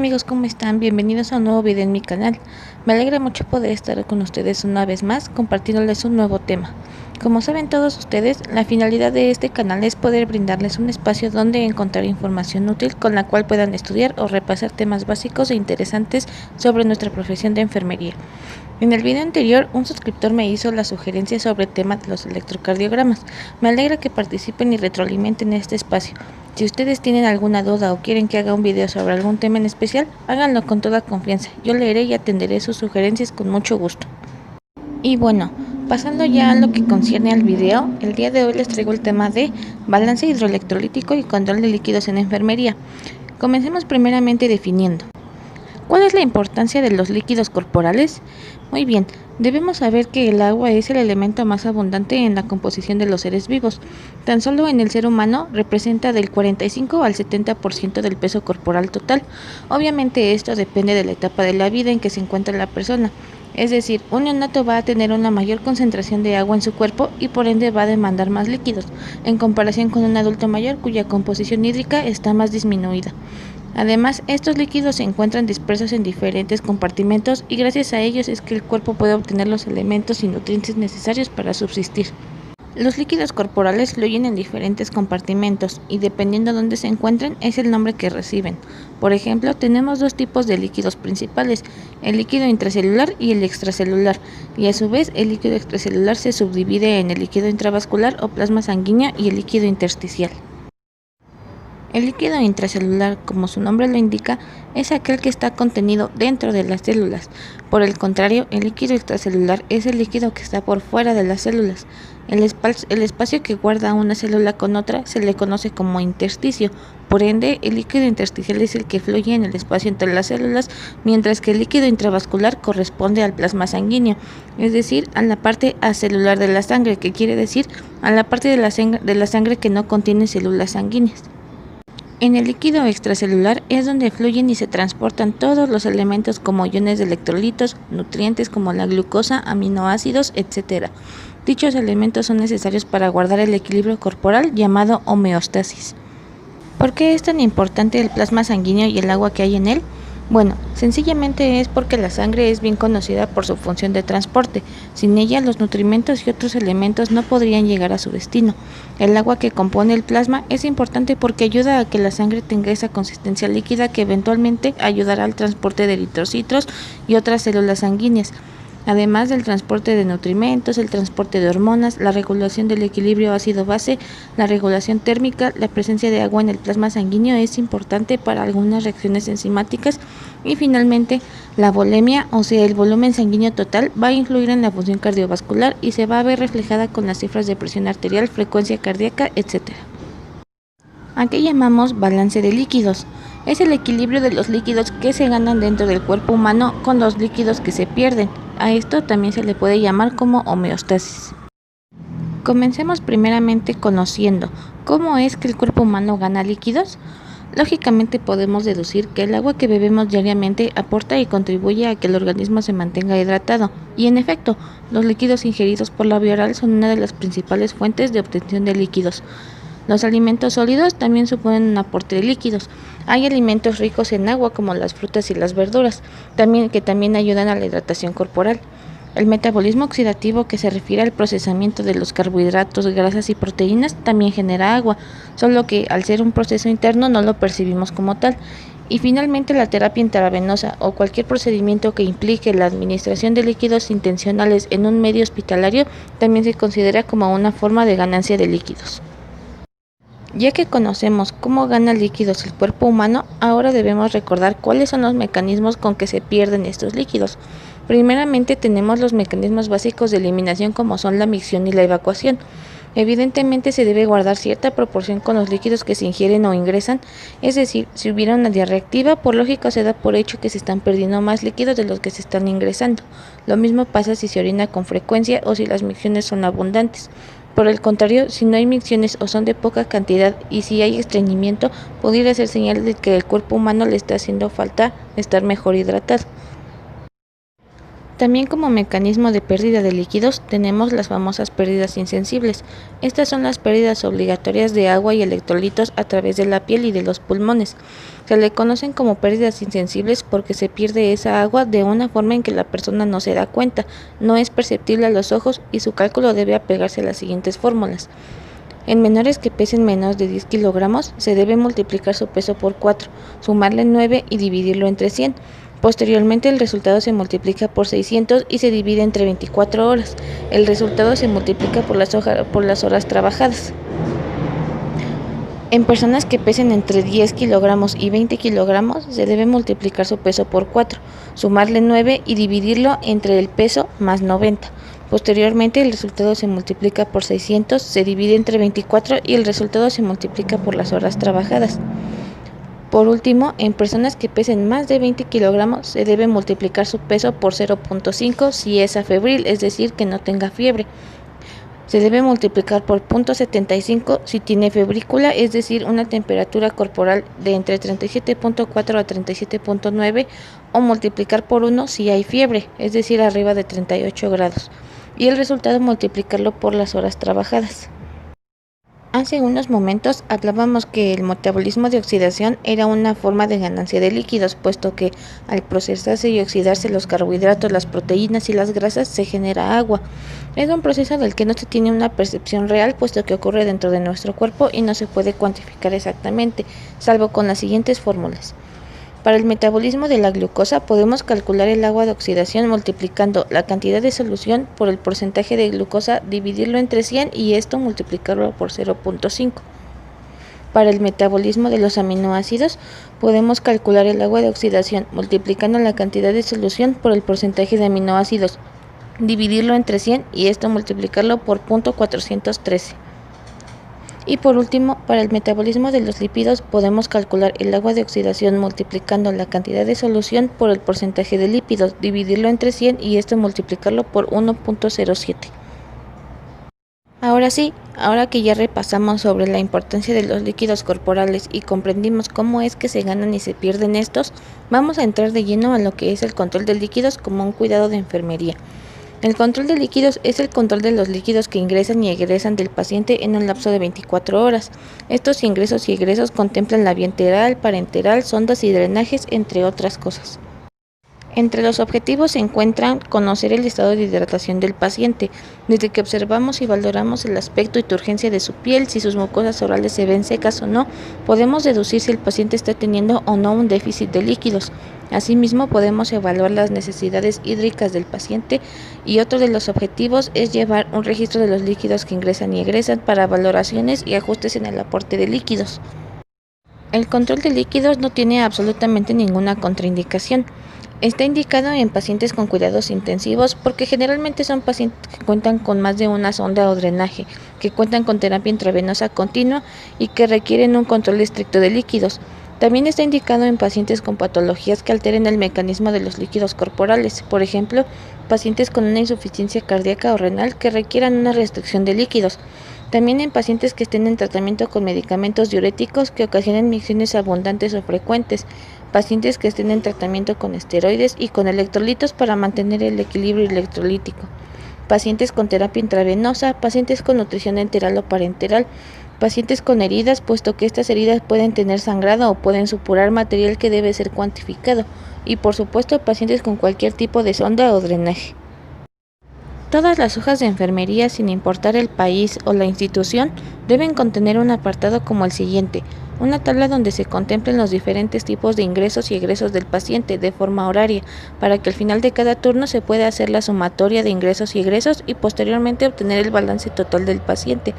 Amigos, ¿cómo están? Bienvenidos a un nuevo video en mi canal. Me alegra mucho poder estar con ustedes una vez más compartiéndoles un nuevo tema. Como saben todos ustedes, la finalidad de este canal es poder brindarles un espacio donde encontrar información útil con la cual puedan estudiar o repasar temas básicos e interesantes sobre nuestra profesión de enfermería. En el video anterior, un suscriptor me hizo la sugerencia sobre el tema de los electrocardiogramas. Me alegra que participen y retroalimenten este espacio. Si ustedes tienen alguna duda o quieren que haga un video sobre algún tema en especial, háganlo con toda confianza. Yo leeré y atenderé sus sugerencias con mucho gusto. Y bueno, pasando ya a lo que concierne al video, el día de hoy les traigo el tema de balance hidroelectrolítico y control de líquidos en enfermería. Comencemos primeramente definiendo. ¿Cuál es la importancia de los líquidos corporales? Muy bien, debemos saber que el agua es el elemento más abundante en la composición de los seres vivos. Tan solo en el ser humano representa del 45 al 70% del peso corporal total. Obviamente esto depende de la etapa de la vida en que se encuentra la persona. Es decir, un neonato va a tener una mayor concentración de agua en su cuerpo y por ende va a demandar más líquidos, en comparación con un adulto mayor cuya composición hídrica está más disminuida. Además, estos líquidos se encuentran dispersos en diferentes compartimentos y gracias a ellos es que el cuerpo puede obtener los elementos y nutrientes necesarios para subsistir. Los líquidos corporales fluyen en diferentes compartimentos y dependiendo de dónde se encuentren es el nombre que reciben. Por ejemplo, tenemos dos tipos de líquidos principales, el líquido intracelular y el extracelular, y a su vez el líquido extracelular se subdivide en el líquido intravascular o plasma sanguíneo y el líquido intersticial. El líquido intracelular, como su nombre lo indica, es aquel que está contenido dentro de las células. Por el contrario, el líquido extracelular es el líquido que está por fuera de las células. El espacio que guarda una célula con otra se le conoce como intersticio. Por ende, el líquido intersticial es el que fluye en el espacio entre las células, mientras que el líquido intravascular corresponde al plasma sanguíneo, es decir, a la parte acelular de la sangre, que quiere decir a la parte de la sangre que no contiene células sanguíneas. En el líquido extracelular es donde fluyen y se transportan todos los elementos como iones de electrolitos, nutrientes como la glucosa, aminoácidos, etc. Dichos elementos son necesarios para guardar el equilibrio corporal llamado homeostasis. ¿Por qué es tan importante el plasma sanguíneo y el agua que hay en él? Bueno, sencillamente es porque la sangre es bien conocida por su función de transporte. Sin ella, los nutrimentos y otros elementos no podrían llegar a su destino. El agua que compone el plasma es importante porque ayuda a que la sangre tenga esa consistencia líquida que eventualmente ayudará al transporte de eritrocitos y otras células sanguíneas. Además del transporte de nutrimentos, el transporte de hormonas, la regulación del equilibrio ácido-base, la regulación térmica, la presencia de agua en el plasma sanguíneo es importante para algunas reacciones enzimáticas y finalmente la volemia, o sea el volumen sanguíneo total, va a influir en la función cardiovascular y se va a ver reflejada con las cifras de presión arterial, frecuencia cardíaca, etc. ¿A qué llamamos balance de líquidos? Es el equilibrio de los líquidos que se ganan dentro del cuerpo humano con los líquidos que se pierden. A esto también se le puede llamar como homeostasis. Comencemos primeramente conociendo cómo es que el cuerpo humano gana líquidos. Lógicamente podemos deducir que el agua que bebemos diariamente aporta y contribuye a que el organismo se mantenga hidratado. Y en efecto, los líquidos ingeridos por la vía oral son una de las principales fuentes de obtención de líquidos. Los alimentos sólidos también suponen un aporte de líquidos. Hay alimentos ricos en agua como las frutas y las verduras, que también ayudan a la hidratación corporal. El metabolismo oxidativo, que se refiere al procesamiento de los carbohidratos, grasas y proteínas, también genera agua, solo que al ser un proceso interno no lo percibimos como tal. Y finalmente la terapia intravenosa o cualquier procedimiento que implique la administración de líquidos intencionales en un medio hospitalario también se considera como una forma de ganancia de líquidos. Ya que conocemos cómo gana líquidos el cuerpo humano, ahora debemos recordar cuáles son los mecanismos con que se pierden estos líquidos. Primeramente tenemos los mecanismos básicos de eliminación como son la micción y la evacuación. Evidentemente se debe guardar cierta proporción con los líquidos que se ingieren o ingresan, es decir, si hubiera una diarrea activa, por lógica se da por hecho que se están perdiendo más líquidos de los que se están ingresando. Lo mismo pasa si se orina con frecuencia o si las micciones son abundantes. Por el contrario, si no hay micciones o son de poca cantidad y si hay estreñimiento, pudiera ser señal de que el cuerpo humano le está haciendo falta estar mejor hidratado. También como mecanismo de pérdida de líquidos tenemos las famosas pérdidas insensibles. Estas son las pérdidas obligatorias de agua y electrolitos a través de la piel y de los pulmones. Se le conocen como pérdidas insensibles porque se pierde esa agua de una forma en que la persona no se da cuenta, no es perceptible a los ojos y su cálculo debe apegarse a las siguientes fórmulas. En menores que pesen menos de 10 kilogramos se debe multiplicar su peso por 4, sumarle 9 y dividirlo entre 100. Posteriormente el resultado se multiplica por 600 y se divide entre 24 horas. El resultado se multiplica por las horas trabajadas. En personas que pesen entre 10 kilogramos y 20 kilogramos se debe multiplicar su peso por 4, sumarle 9 y dividirlo entre el peso más 90. Posteriormente el resultado se multiplica por 600, se divide entre 24 y el resultado se multiplica por las horas trabajadas. Por último, en personas que pesen más de 20 kilogramos se debe multiplicar su peso por 0.5 si es afebril, es decir, que no tenga fiebre. Se debe multiplicar por 0.75 si tiene febrícula, es decir, una temperatura corporal de entre 37.4 a 37.9, o multiplicar por 1 si hay fiebre, es decir, arriba de 38 grados. Y el resultado multiplicarlo por las horas trabajadas. Hace unos momentos hablábamos que el metabolismo de oxidación era una forma de ganancia de líquidos, puesto que al procesarse y oxidarse los carbohidratos, las proteínas y las grasas se genera agua. Es un proceso del que no se tiene una percepción real, puesto que ocurre dentro de nuestro cuerpo y no se puede cuantificar exactamente, salvo con las siguientes fórmulas. Para el metabolismo de la glucosa podemos calcular el agua de oxidación multiplicando la cantidad de solución por el porcentaje de glucosa, dividirlo entre 100 y esto multiplicarlo por 0.5. Para el metabolismo de los aminoácidos podemos calcular el agua de oxidación multiplicando la cantidad de solución por el porcentaje de aminoácidos, dividirlo entre 100 y esto multiplicarlo por 0.413. Y por último, para el metabolismo de los lípidos podemos calcular el agua de oxidación multiplicando la cantidad de solución por el porcentaje de lípidos, dividirlo entre 100 y esto multiplicarlo por 1.07. Ahora sí, ahora que ya repasamos sobre la importancia de los líquidos corporales y comprendimos cómo es que se ganan y se pierden estos, vamos a entrar de lleno a lo que es el control de líquidos como un cuidado de enfermería. El control de líquidos es el control de los líquidos que ingresan y egresan del paciente en un lapso de 24 horas. Estos ingresos y egresos contemplan la vía enteral, parenteral, sondas y drenajes, entre otras cosas. Entre los objetivos se encuentran conocer el estado de hidratación del paciente, desde que observamos y valoramos el aspecto y turgencia de su piel, si sus mucosas orales se ven secas o no, podemos deducir si el paciente está teniendo o no un déficit de líquidos. Asimismo, podemos evaluar las necesidades hídricas del paciente y otro de los objetivos es llevar un registro de los líquidos que ingresan y egresan para valoraciones y ajustes en el aporte de líquidos. El control de líquidos no tiene absolutamente ninguna contraindicación. Está indicado en pacientes con cuidados intensivos porque generalmente son pacientes que cuentan con más de una sonda o drenaje, que cuentan con terapia intravenosa continua y que requieren un control estricto de líquidos. También está indicado en pacientes con patologías que alteren el mecanismo de los líquidos corporales, por ejemplo, pacientes con una insuficiencia cardíaca o renal que requieran una restricción de líquidos. También en pacientes que estén en tratamiento con medicamentos diuréticos que ocasionen micciones abundantes o frecuentes, pacientes que estén en tratamiento con esteroides y con electrolitos para mantener el equilibrio electrolítico, pacientes con terapia intravenosa, pacientes con nutrición enteral o parenteral, pacientes con heridas, puesto que estas heridas pueden tener sangrado o pueden supurar material que debe ser cuantificado, y por supuesto pacientes con cualquier tipo de sonda o drenaje. Todas las hojas de enfermería, sin importar el país o la institución, deben contener un apartado como el siguiente: una tabla donde se contemplen los diferentes tipos de ingresos y egresos del paciente de forma horaria, para que al final de cada turno se pueda hacer la sumatoria de ingresos y egresos y posteriormente obtener el balance total del paciente.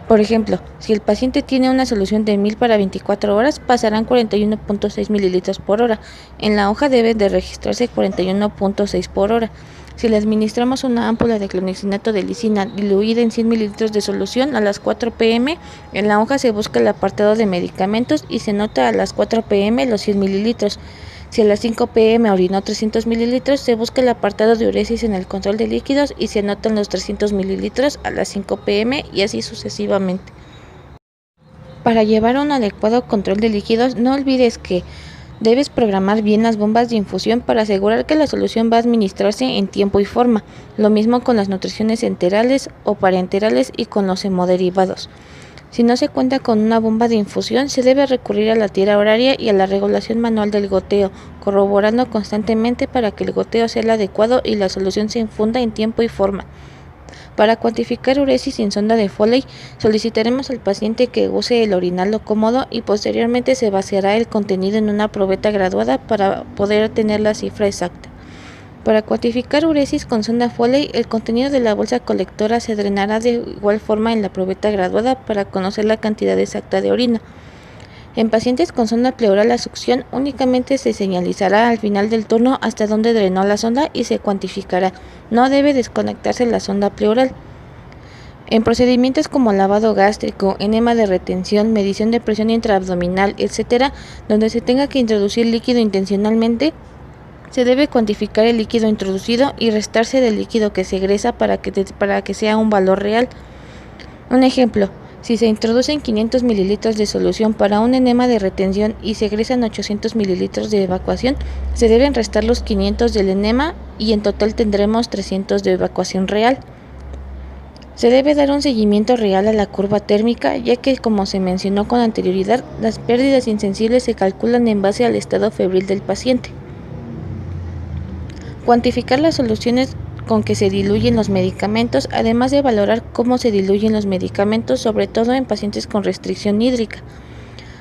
Por ejemplo, si el paciente tiene una solución de 1000 para 24 horas, pasarán 41.6 mililitros por hora. En la hoja debe de registrarse 41.6 por hora. Si le administramos una ámpula de clonidinato de lisina diluida en 100 mililitros de solución a las 4 p.m., en la hoja se busca el apartado de medicamentos y se nota a las 4 p.m. los 100 mililitros. Si a las 5 p.m. orinó 300 mililitros, se busca el apartado de uresis en el control de líquidos y se anotan los 300 mililitros a las 5 p.m. y así sucesivamente. Para llevar un adecuado control de líquidos, no olvides que Debes programar bien las bombas de infusión para asegurar que la solución va a administrarse en tiempo y forma, lo mismo con las nutriciones enterales o parenterales y con los hemoderivados. Si no se cuenta con una bomba de infusión, se debe recurrir a la tira horaria y a la regulación manual del goteo, corroborando constantemente para que el goteo sea el adecuado y la solución se infunda en tiempo y forma. Para cuantificar uresis sin sonda de Foley, solicitaremos al paciente que use el orinal cómodo y posteriormente se vaciará el contenido en una probeta graduada para poder tener la cifra exacta. Para cuantificar uresis con sonda Foley, el contenido de la bolsa colectora se drenará de igual forma en la probeta graduada para conocer la cantidad exacta de orina. En pacientes con sonda pleural a succión, únicamente se señalizará al final del turno hasta dónde drenó la sonda y se cuantificará. No debe desconectarse la sonda pleural. En procedimientos como lavado gástrico, enema de retención, medición de presión intraabdominal, etc., donde se tenga que introducir líquido intencionalmente, se debe cuantificar el líquido introducido y restarse del líquido que se egresa para que sea un valor real. Un ejemplo, si se introducen 500 mililitros de solución para un enema de retención y se egresan 800 mililitros de evacuación, se deben restar los 500 del enema y en total tendremos 300 de evacuación real. Se debe dar un seguimiento real a la curva térmica, ya que, como se mencionó con anterioridad, las pérdidas insensibles se calculan en base al estado febril del paciente. Cuantificar las soluciones con que se diluyen los medicamentos, además de valorar cómo se diluyen los medicamentos, sobre todo en pacientes con restricción hídrica.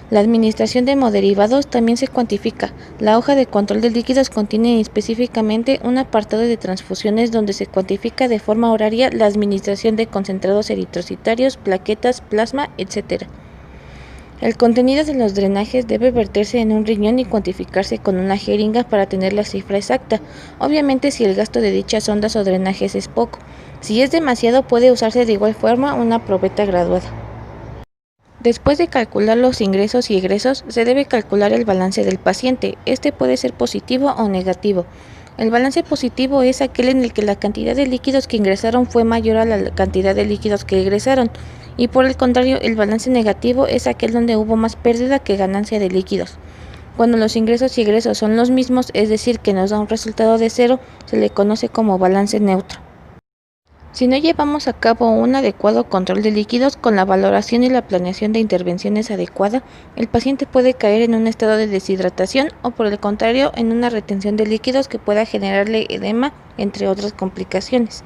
La administración de hemoderivados también se cuantifica. La hoja de control de líquidos contiene específicamente un apartado de transfusiones donde se cuantifica de forma horaria la administración de concentrados eritrocitarios, plaquetas, plasma, etc. El contenido de los drenajes debe verterse en un riñón y cuantificarse con una jeringa para tener la cifra exacta, obviamente si el gasto de dichas sondas o drenajes es poco. Si es demasiado, puede usarse de igual forma una probeta graduada. Después de calcular los ingresos y egresos, se debe calcular el balance del paciente. Este puede ser positivo o negativo. El balance positivo es aquel en el que la cantidad de líquidos que ingresaron fue mayor a la cantidad de líquidos que egresaron, y por el contrario, el balance negativo es aquel donde hubo más pérdida que ganancia de líquidos. Cuando los ingresos y egresos son los mismos, es decir, que nos da un resultado de cero, se le conoce como balance neutro. Si no llevamos a cabo un adecuado control de líquidos con la valoración y la planeación de intervenciones adecuada, el paciente puede caer en un estado de deshidratación o, por el contrario, en una retención de líquidos que pueda generarle edema, entre otras complicaciones.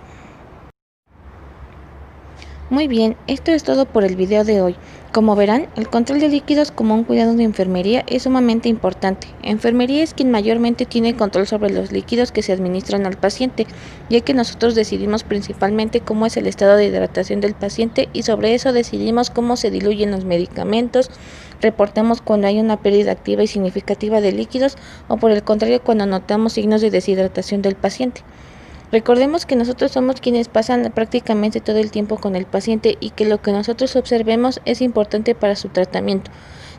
Muy bien, esto es todo por el video de hoy. Como verán, el control de líquidos como un cuidado de enfermería es sumamente importante. Enfermería es quien mayormente tiene control sobre los líquidos que se administran al paciente, ya que nosotros decidimos principalmente cómo es el estado de hidratación del paciente y sobre eso decidimos cómo se diluyen los medicamentos, reportamos cuando hay una pérdida activa y significativa de líquidos o por el contrario cuando notamos signos de deshidratación del paciente. Recordemos que nosotros somos quienes pasan prácticamente todo el tiempo con el paciente y que lo que nosotros observemos es importante para su tratamiento.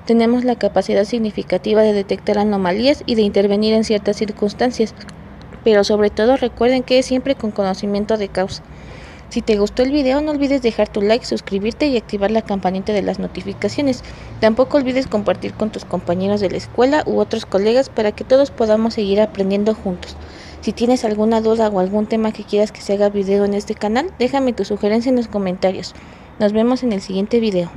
Tenemos la capacidad significativa de detectar anomalías y de intervenir en ciertas circunstancias, pero sobre todo recuerden que es siempre con conocimiento de causa. Si te gustó el video, no olvides dejar tu like, suscribirte y activar la campanita de las notificaciones. Tampoco olvides compartir con tus compañeros de la escuela u otros colegas para que todos podamos seguir aprendiendo juntos. Si tienes alguna duda o algún tema que quieras que se haga video en este canal, déjame tu sugerencia en los comentarios. Nos vemos en el siguiente video.